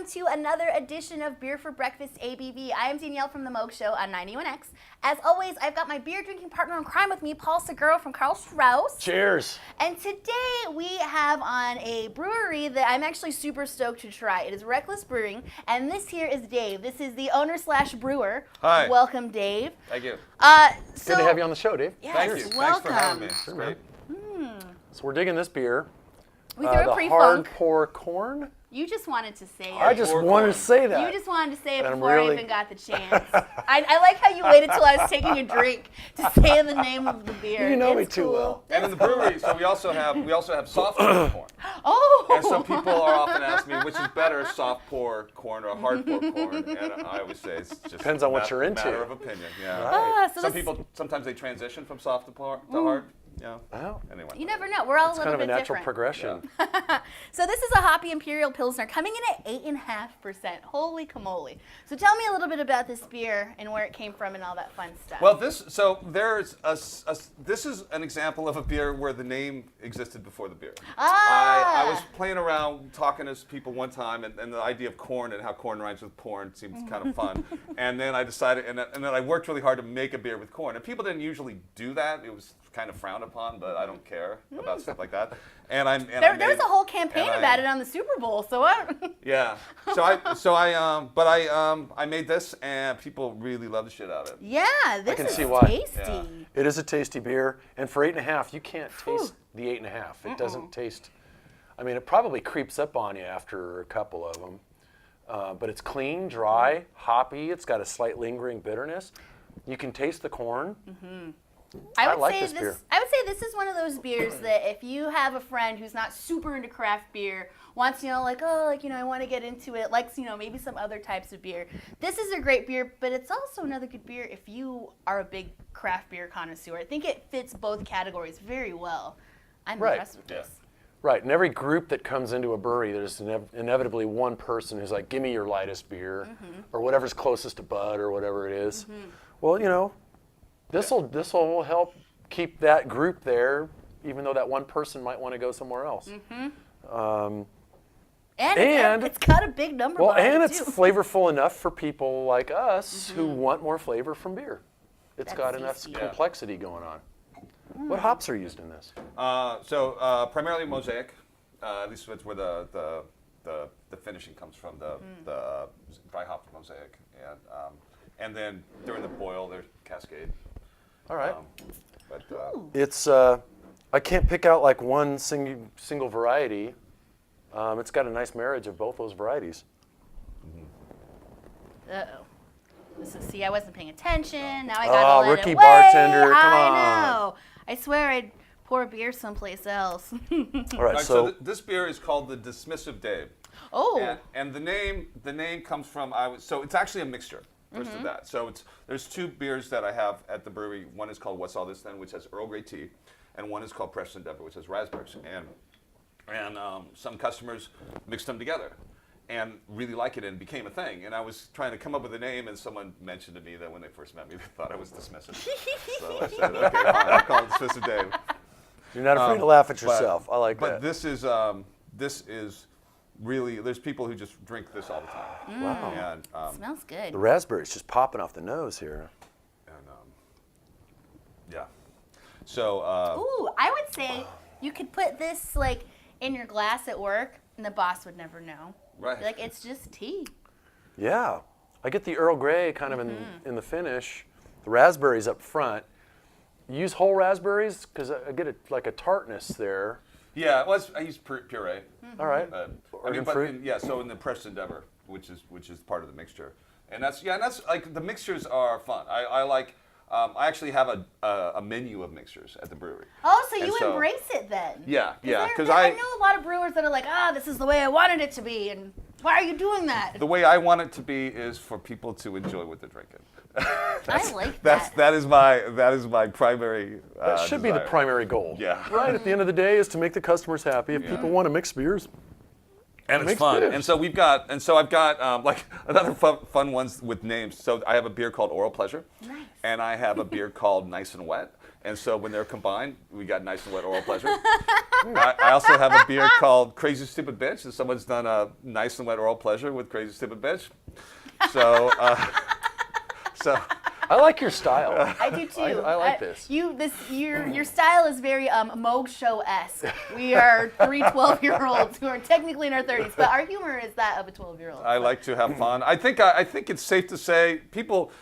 to another edition of Beer for Breakfast ABV. I am Danielle from The Moog Show on 91X. As always, I've got my beer drinking partner in crime with me, Paul Segura from Karl Strauss. Cheers. And today we have on a brewery that I'm actually super stoked to try. It is Reckless Brewing, and this here is Dave. This is the owner/brewer. Hi. Welcome, Dave. Thank you. So, Good to have you on the show, Dave. Yes, Thank you. welcome. Thanks for having me. It's great. So we're digging this beer. We threw a the pre-funk. hard pour corn. You just wanted to say it. I just wanted to say that. You just wanted to say it And I'm before I really- even got the chance. I like how you waited till I was taking a drink to say the name of the beer. You know It's me too cool. well. And in the brewery, so we also have soft pour corn. Oh! And so people are often asking me, which is better, soft pour corn or hard pour corn? And I always say it's just Depends on what you're into. matter of opinion. Yeah. Right. So Some this- people sometimes they transition from soft to hard. Yeah. Well, Anyway. You never know. We're all it's a kind little of a bit natural different. progression. So this is a hoppy Imperial Pilsner coming in at 8.5%. Holy camole. So tell me a little bit about this beer and where it came from and all that fun stuff. Well, this is an example of a beer where the name existed before the bear. Ah. I was playing around talking to people one time, and the idea of corn and how corn rhymes with porn seemed kind of fun. And then I decided, and then I worked really hard to make a beer with corn. And people didn't usually do that. It was kind of frowned upon, but I don't care about stuff like that. And there was a whole campaign about it on the Super Bowl, so what? Yeah. I made this, and people really love the shit out of it. Yeah, this can is see why. tasty. Yeah. It is a tasty beer, and for 8.5, you can't taste the 8.5. It doesn't taste. I mean, it probably creeps up on you after a couple of them, but it's clean, dry, hoppy. It's got a slight lingering bitterness. You can taste the corn. I like this beer. I would say this is one of those beers that if you have a friend who's not super into craft beer, wants, I want to get into it, likes, maybe some other types of beer. This is a great beer, but it's also another good beer if you are a big craft beer connoisseur. I think it fits both categories very well. I'm impressed with this. Right, in every group that comes into a brewery, there's inevitably one person who's like, give me your lightest beer, or whatever's closest to Bud, or whatever it is. Well, this will help keep that group there, even though that one person might want to go somewhere else. And it's got a big number Well, behind and it it's too. flavorful enough for people like us who want more flavor from beer. It's got enough tasty. complexity going on. What hops are used in this? Primarily Mosaic. At least that's where the finishing comes from. The dry hop Mosaic, and then during the boil there's Cascade. All right. It's I can't pick out like one single variety. It's got a nice marriage of both those varieties. Uh-oh. See, I wasn't paying attention. Now I got to let rookie it bartender, wait. come on. I know. I swear I'd pour beer someplace else. All right, so this beer is called the Dismissive Dave. Oh. And the name comes from so it's actually a mixture. First of that. So there's two beers that I have at the brewery. One is called What's All This Then, which has Earl Grey tea, and one is called Precious Endeavor, which has raspberries. And some customers mixed them together and really like it and became a thing. And I was trying to come up with a name, and someone mentioned to me that when they first met me, they thought I was dismissive. So I said, okay, fine, I'll call it Dismissive Dave. You're not afraid to laugh at yourself. I like But that. this is really, there's people who just drink this all the time. Wow. And, Smells good. The raspberry's just popping off the nose here. yeah. So. Ooh, I would say you could put this in your glass at work, and the boss would never know. Right. Like, it's just tea. Yeah. I get the Earl Grey kind of in the finish. The raspberries up front. You use whole raspberries? Because I get a tartness there. Yeah, I use puree. All right. So in the Precious Endeavor, which is part of the mixture, and that's like the mixtures are fun. I actually have a menu of mixtures at the brewery. Oh, so you embrace it then? Yeah, because I know a lot of brewers that are like, this is the way I wanted it to be, and why are you doing that? the way I want it to be is for people to enjoy what they're drinking. I like that. That is my primary. That should be the desire. primary goal. Yeah. Right, at the end of the day is to make the customers happy. If people want to mix beers, And it's Makes fun. beers. And so I've got like another fun ones with names. So I have a beer called Oral Pleasure. Nice. And I have a beer called Nice and Wet. And so when they're combined, we got nice and wet oral pleasure. I also have a beer called Crazy Stupid Bitch, and someone's done a nice and wet oral pleasure with Crazy Stupid Bitch. So, I like your style. I do too. I like this. Your style is very Moog Show-esque. We are 3 12-year-olds who are technically in our 30s, but our humor is that of a 12-year-old. I like to have fun. I think it's safe to say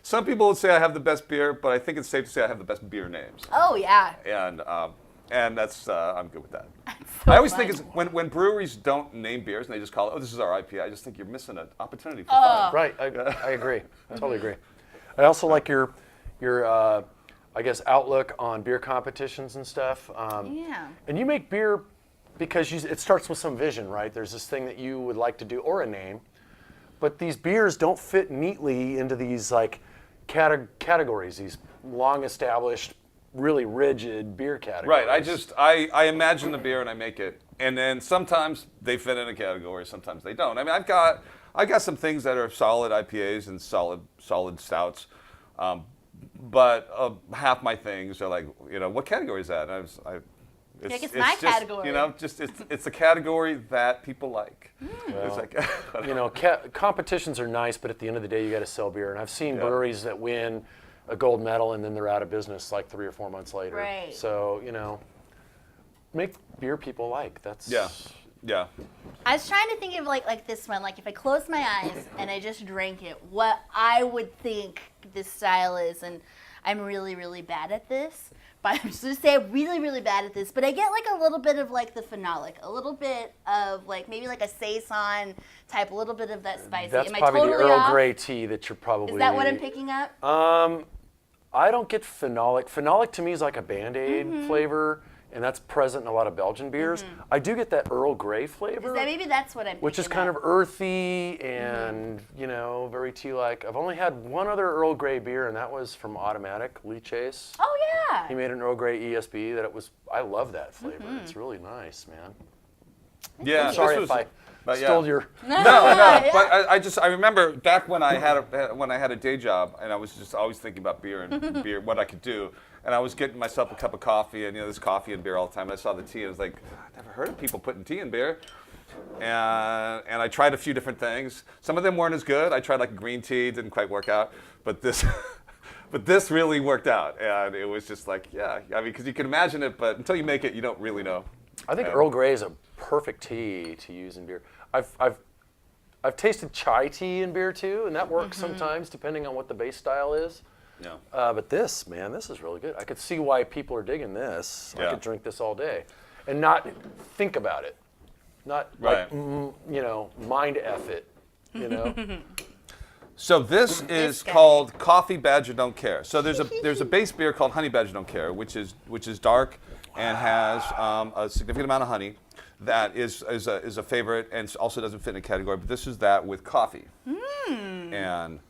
some people would say I have the best beer, but I think it's safe to say I have the best beer names. Oh yeah. And that's I'm good with that. So I always fun. think it's when breweries don't name beers and they just call it, oh, this is our IPA. I just think you're missing an opportunity for fun. Right, I agree. I totally agree. I also like your I guess, outlook on beer competitions and stuff. Yeah. And you make beer because it starts with some vision, right? There's this thing that you would like to do, or a name. But these beers don't fit neatly into these like categories, these long-established, really rigid beer categories. Right. I imagine the beer and I make it, and then sometimes they fit in a category, sometimes they don't. I mean, I've got some things that are solid IPAs and solid stouts, but half my things are like, what category is that? And it's my category. It's a category that people like. Well, It's like, competitions are nice, but at the end of the day, you got to sell beer. And I've seen breweries that win a gold medal and then they're out of business like 3 or 4 months later. Right. So make beer people like. That's yeah. I was trying to think of like this one, like if I closed my eyes and I just drank it, what I would think this style is, and I'm really, really bad at this. But I'm just gonna say I'm really, really bad at this. But I get like a little bit of like the phenolic, a little bit of like maybe like a saison type, a little bit of that spicy. That's Am I probably totally the Earl off? Grey tea that you're probably. Is that what I'm picking up? I don't get phenolic. Phenolic to me is like a Band-Aid flavor, and that's present in a lot of Belgian beers. I do get that Earl Grey flavor. Maybe that's what I'm picking which is kind of earthy and, very tea-like. I've only had one other Earl Grey beer, and that was from Automatic, Lee Chase. Oh yeah. He made an Earl Grey ESB I love that flavor. It's really nice, man. Yeah. I'm sorry this if was- I but yeah. stole your... No. But I remember back when I had a day job and I was just always thinking about beer and what I could do, and I was getting myself a cup of coffee, and there's coffee and beer all the time. And I saw the tea and I was like, I've never heard of people putting tea in beer. And I tried a few different things. Some of them weren't as good. I tried like green tea, didn't quite work out, but this really worked out, and it was just like, because you can imagine it, but until you make it, you don't really know. I think Earl Grey is a perfect tea to use in beer. I've tasted chai tea in beer too, and that works sometimes depending on what the base style is. Yeah. But this is really good. I could see why people are digging this. I Yeah. could drink this all day, and not think about it, not Right. mind F it. So this is called Coffee Badger Don't Care. So there's a base beer called Honey Badger Don't Care, which is dark and has a significant amount of honey. That is a favorite and also doesn't fit in a category. But this is that with coffee. And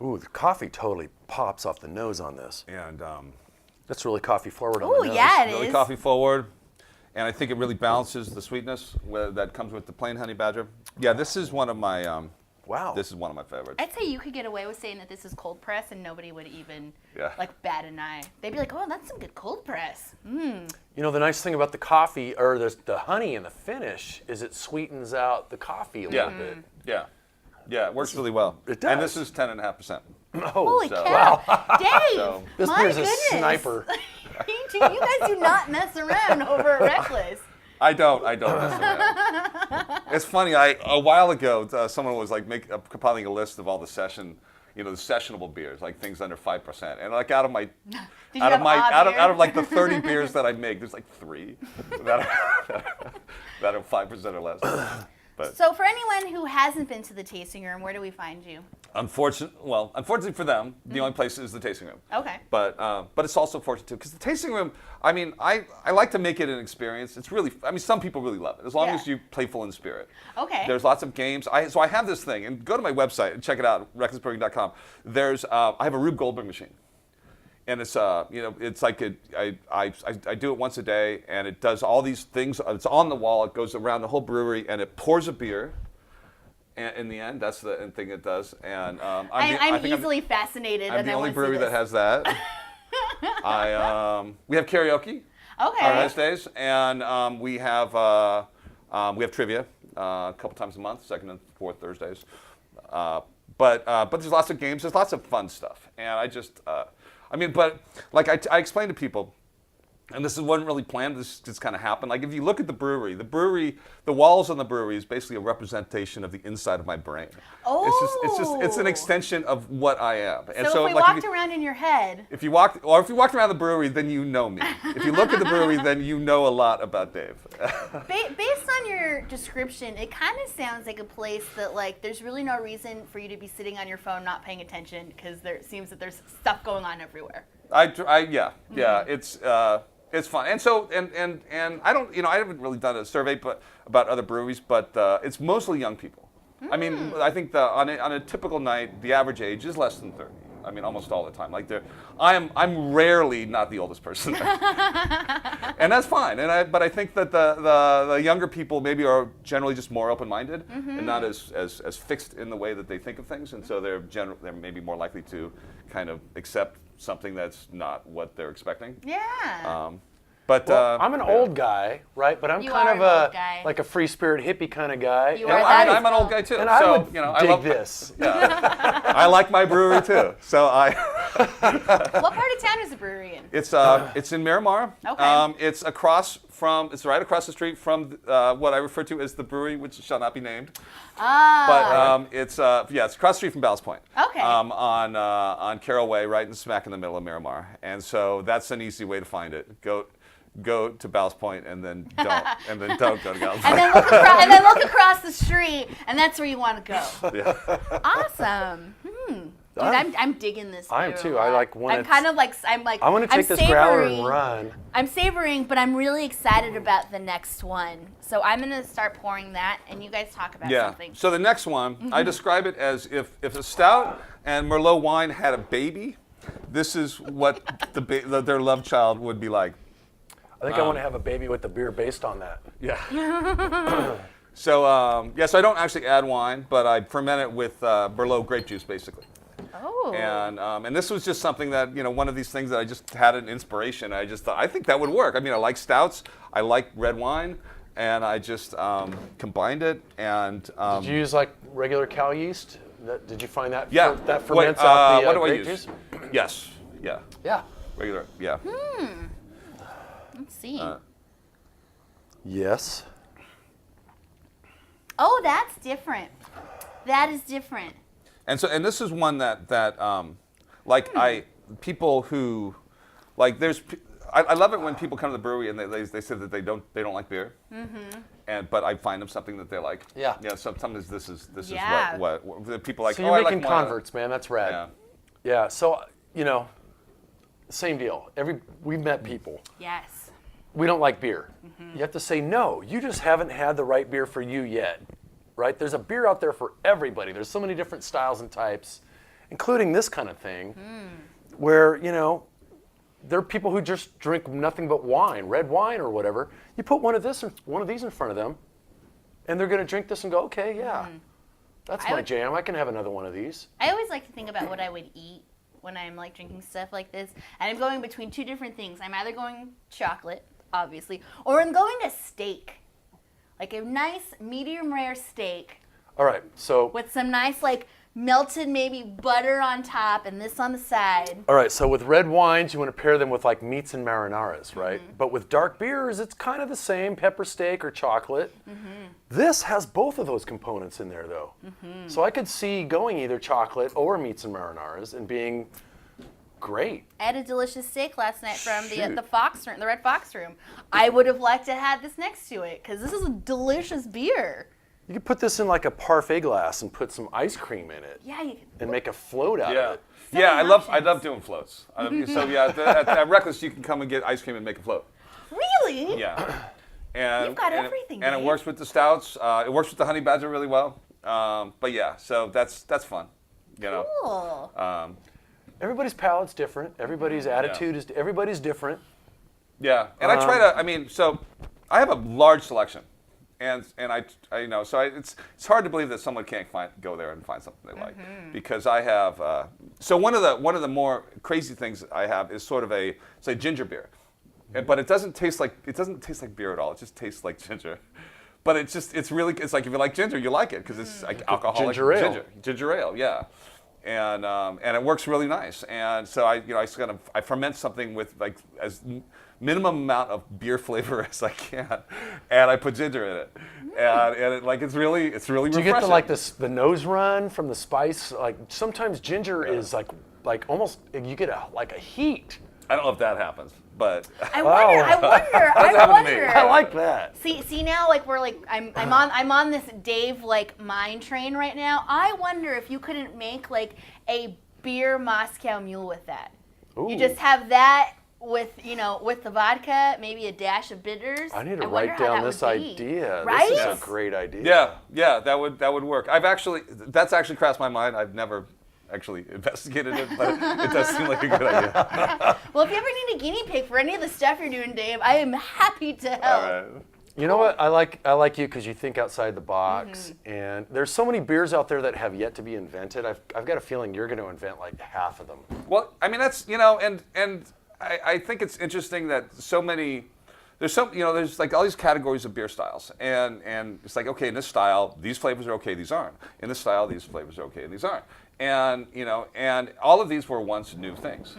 Ooh, the coffee totally pops off the nose on this. and That's really coffee forward on Oh the nose. yeah, it really is. coffee forward. And I think it really balances the sweetness that comes with the plain Honey Badger. Yeah, this is one of my Wow. This is one of my favorites. I'd say you could get away with saying that this is cold press, and nobody would even Yeah. bat an eye. They'd be like, "Oh, that's some good cold press." The nice thing about the coffee, or the honey in the finish, is it sweetens out the coffee a little bit. Yeah, it works really well. It does. And this is 10.5%. Oh, Holy so- cow, Dave! So- this my beer's a goodness. sniper. you guys do not mess around over at Reckless. I don't mess around. It's funny. A while ago, someone was like compiling a list of all the the sessionable beers, like things under 5%. And like out of my, Did you have odd beer? out of like the 30 beers that I make, there's like 3 that are 5% or less. But So for anyone who hasn't been to the tasting room, where do we find you? unfortunately for them, the only place is the tasting room. Okay. But it's also fortunate too, because the tasting room, I mean, I like to make it an experience. It's really, some people really love it, as long Yeah. as you playful in spirit. Okay. There's lots of games. So I have this thing, and go to my website and check it out, recklessbrewing.com. I have a Rube Goldberg machine. And it's it's like I do it once a day, and it does all these things. It's on the wall. It goes around the whole brewery, and it pours a beer. And in the end, that's the thing it does. And I'm easily fascinated. I'm and the I only wanna see brewery that this. has that. We have karaoke Okay. on Wednesdays, and we have trivia a couple times a month, second and fourth Thursdays. But there's lots of games. There's lots of fun stuff, and but like I explain to people, and this wasn't really planned. This just kind of happened. Like if you look at the brewery, the walls on the brewery is basically a representation of the inside of my brain. Oh. It's an extension of what I am. And So if we walked around in your head. If you walked around the brewery, then you know me. If you look at the brewery, then you know a lot about Dave. Based on your description, it kind of sounds like a place that like there's really no reason for you to be sitting on your phone not paying attention because it seems that there's stuff going on everywhere. It's fun, and so and I don't, I haven't really done a survey about other breweries, but it's mostly young people. I mean, I think on a typical night, the average age is less than 30. I mean, almost all the time. Like I'm rarely not the oldest person there, and that's fine. But I think that the younger people maybe are generally just more open-minded and not as fixed in the way that they think of things, and so they're maybe more likely to kind of accept something that's not what they're expecting. Yeah. I'm an old guy, right? But I'm You kind are of an old guy. like a free spirit hippie kind of guy. You And are that I'm an old guy too. And so, I would I dig love this. Yeah. I like my brewery too. So What part of town is the brewery in? it's in Miramar. Okay. It's right across the street from what I refer to as the brewery, which shall not be named. But it's across the street from Ballast Point. Okay. On Carroll Way, right smack in the middle of Miramar, and so that's an easy way to find it. Go to Ballast Point and then don't go to Ballast Point. and then look across the street, and that's where you want to go. Yeah. Awesome. Dude, I'm digging this. I am beer too. a I lot. like when I'm it's- kind of like I want to take this growler and run. I'm savoring, but I'm really excited about the next one. So I'm gonna start pouring that, and you guys talk about something. So the next one, I describe it as if a stout and Merlot wine had a baby, this is what their love child would be like. I think I want to have a baby with the beer based on that. Yeah. So I don't actually add wine, but I ferment it with Merlot grape juice, basically. Oh. And this was just something that, one of these things that I just had an inspiration. I just thought, I think that would work. I mean, I like stouts, I like red wine, and I just combined it. And Did you use like regular cow yeast? Did you find that? Yeah. That ferments out the what do I grape use? juice? Yes. Yeah. Yeah. Regular. Yeah. Let's see. Yes. Oh, that's different. That is different. And this is one that people who, like, I love it when people come to the brewery and they say that they don't like beer. But I find them something that they like. Yeah. Yeah. Sometimes this is Yeah. what the people like. So you're I making like wine. converts, man. That's rad. Yeah. Yeah. So same deal. We've met people. Yes. We don't like beer. You have to say no. You just haven't had the right beer for you yet, right? There's a beer out there for everybody. There's so many different styles and types, including this kind of thing, where there are people who just drink nothing but wine, red wine or whatever. You put one of these in front of them, and they're going to drink this and go, okay, yeah, that's my jam. I can have another one of these. I always like to think about what I would eat when I'm like drinking stuff like this, and I'm going between two different things. I'm either going chocolate, obviously, or I'm going to steak, like a nice medium rare steak. All right, so with some nice like melted maybe butter on top and this on the side. All right, so with red wines, you want to pair them with like meats and marinaras, right? But with dark beers, it's kind of the same, pepper steak or chocolate. This has both of those components in there, though. So I could see going either chocolate or meats and marinaras and being great. I had a delicious steak last night from the Fox Room, the Red Fox Room. I would have liked to have this next to it because this is a delicious beer. You could put this in like a parfait glass and put some ice cream in it. Yeah, you and make a float out of it. Yeah, I love doing floats. So yeah, at Reckless you can come and get ice cream and make a float. Really? Yeah. And you've got everything. And it works with the stouts. It works with the honey badger really well. But yeah, so that's fun. Cool. Everybody's palate's different. Everybody's attitude is everybody's different. Yeah, and I try to. I mean, so I have a large selection I you know, so it's hard to believe that someone can't go there and find something they like, because I have. So one of the more crazy things I have is sort of a ginger beer, but it doesn't taste like beer at all. It just tastes like ginger. But it's like if you like ginger, you like it because it's like alcoholic ginger ale, yeah. And it works really nice. And so I ferment something with like as minimum amount of beer flavor as I can, and I put ginger in it, and it's really refreshing. Do you get the nose run from the spice? Like sometimes ginger is like almost you get a heat. I don't know if that happens, but I wonder. I like that. See now, like I'm on this Dave like mind train right now. I wonder if you couldn't make like a beer Moscow Mule with that. Ooh. You just have that with the vodka, maybe a dash of bitters. I need to write down this idea. Right? This is a great idea. Yeah, that would work. That's actually crossed my mind. I've never actually investigated it, but it does seem like a good idea. Well, if you ever need a guinea pig for any of the stuff you're doing, Dave, I am happy to help. All right. You know what? I like you because you think outside the box, and there's so many beers out there that have yet to be invented. I've got a feeling you're going to invent like half of them. Well, I mean that's and I think it's interesting that so many. There's like all these categories of beer styles, and it's like, okay, in this style, these flavors are okay, these aren't. In this style, these flavors are okay, and these aren't. And and all of these were once new things.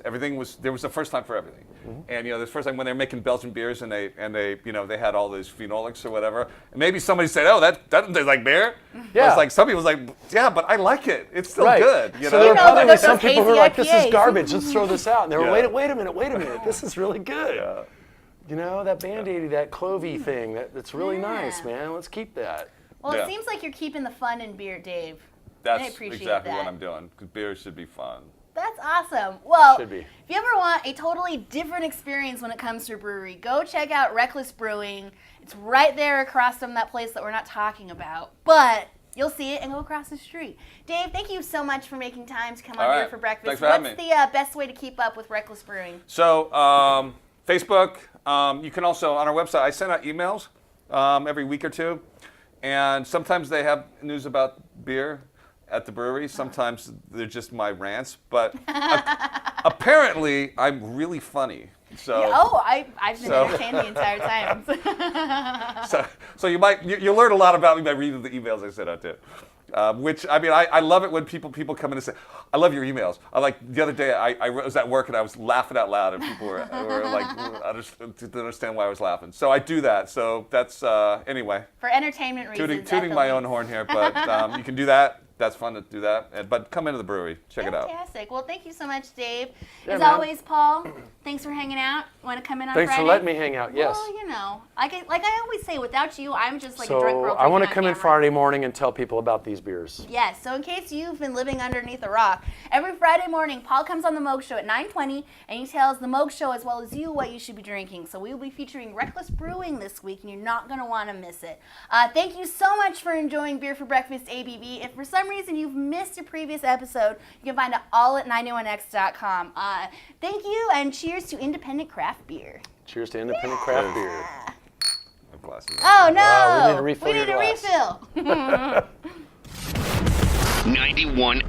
Everything was a first time for everything. And the first time when they were making Belgian beers, and they they had all those phenolics or whatever. And maybe somebody said, "Oh, that doesn't taste like beer." Yeah. It's like some people was like, "Yeah, but I like it. It's still good." So there were probably some people who were like, "This is IPAs. garbage. Let's throw this out." And they were, "Wait a minute. This is really good." Yeah. That Band-Aidy, that clovey thing, that's really nice, man. Let's keep that. Well, it seems like you're keeping the fun in beer, Dave. That's I appreciate exactly that. what I'm doing. Because beer should be fun. That's awesome. Well, Should be. if you ever want a totally different experience when it comes to a brewery, go check out Reckless Brewing. It's right there across from that place that we're not talking about, but you'll see it and go across the street. Dave, thank you so much for making time to come on here for breakfast. Thanks for having me. What's the best way to keep up with Reckless Brewing? So, Facebook. You can also, on our website, I send out emails every week or two, and sometimes they have news about beer at the brewery. Sometimes they're just my rants, but apparently I'm really funny. So I've been entertained the entire time. so you'll learn a lot about me by reading the emails I sent out too. Which I love it when people come in and say, "I love your emails." I like the other day I was at work and I was laughing out loud and people were like, I didn't understand why I was laughing. So I do that. So that's anyway. For entertainment reasons. Tooting my own horn here, but you can do that. That's fun to do that. But come into the brewery, check it out. Fantastic. Well, thank you so much, Dave. Yeah, As man. always, Paul, thanks for hanging out. Want to come in on Thanks Friday? for letting me hang out. Yes. Well, like I always say, without you, I'm just like a drunk girl. So I want to drinking come on in camera. Friday morning and tell people about these beers. Yes, so in case you've been living underneath a rock, every Friday morning, Paul comes on the Moog Show at 9:20, and he tells the Moog Show as well as you what you should be drinking. So we will be featuring Reckless Brewing this week, and you're not going to want to miss it. Thank you so much for enjoying Beer for Breakfast ABV. If for some reason you've missed a previous episode, you can find it all at 91x.com. Thank you, and cheers to independent craft beer. Cheers to independent craft beer. My glasses. Oh, no! we need to refill your glass. refill. 91